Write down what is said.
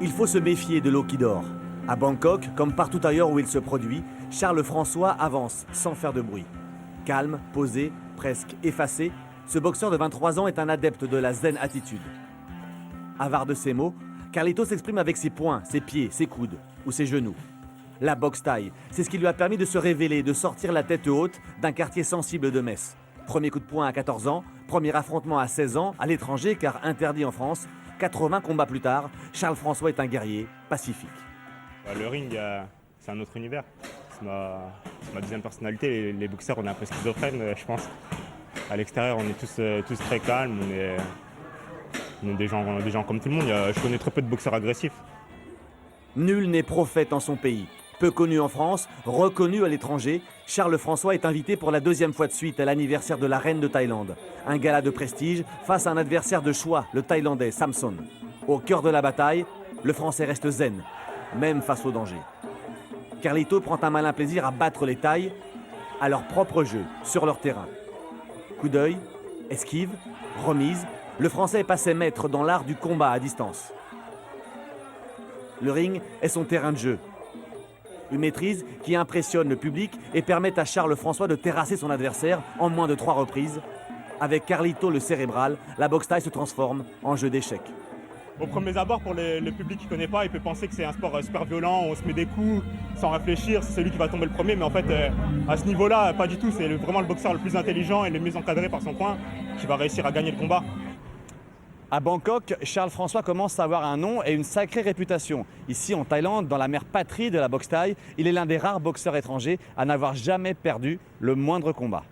Il faut se méfier de l'eau qui dort. À Bangkok, comme partout ailleurs où il se produit, Charles François avance sans faire de bruit. Calme, posé, presque effacé, ce boxeur de 23 ans est un adepte de la zen attitude. Avare de ses mots, Carlito s'exprime avec ses poings, ses pieds, ses coudes ou ses genoux. La boxe thaï, c'est ce qui lui a permis de se révéler, de sortir la tête haute d'un quartier sensible de Metz. Premier coup de poing à 14 ans, premier affrontement à 16 ans, à l'étranger car interdit en France. 80 combats plus tard, Charles François est un guerrier pacifique. Le ring, c'est un autre univers. C'est ma deuxième personnalité. Les boxeurs, on est un peu schizophrènes, je pense. À l'extérieur, on est tous très calmes. On est des gens comme tout le monde. Je connais très peu de boxeurs agressifs. Nul n'est prophète en son pays. Peu connu en France, reconnu à l'étranger, Charles François est invité pour la deuxième fois de suite à l'anniversaire de la reine de Thaïlande. Un gala de prestige face à un adversaire de choix, le Thaïlandais Samson. Au cœur de la bataille, le Français reste zen, même face au danger. Carlito prend un malin plaisir à battre les Thaïs à leur propre jeu, sur leur terrain. Coup d'œil, esquive, remise, le Français est passé maître dans l'art du combat à distance. Le ring est son terrain de jeu. Une maîtrise qui impressionne le public et permet à Charles François de terrasser son adversaire en moins de 3 reprises. Avec Carlito le cérébral, la boxe thaï se transforme en jeu d'échecs. Au premier abord, pour le public qui ne connaît pas, il peut penser que c'est un sport super violent, on se met des coups sans réfléchir, c'est celui qui va tomber le premier. Mais en fait, à ce niveau-là, pas du tout. C'est vraiment le boxeur le plus intelligent et le mieux encadré par son coin qui va réussir à gagner le combat. À Bangkok, Charles François commence à avoir un nom et une sacrée réputation. Ici, en Thaïlande, dans la mère patrie de la boxe thaï, il est l'un des rares boxeurs étrangers à n'avoir jamais perdu le moindre combat.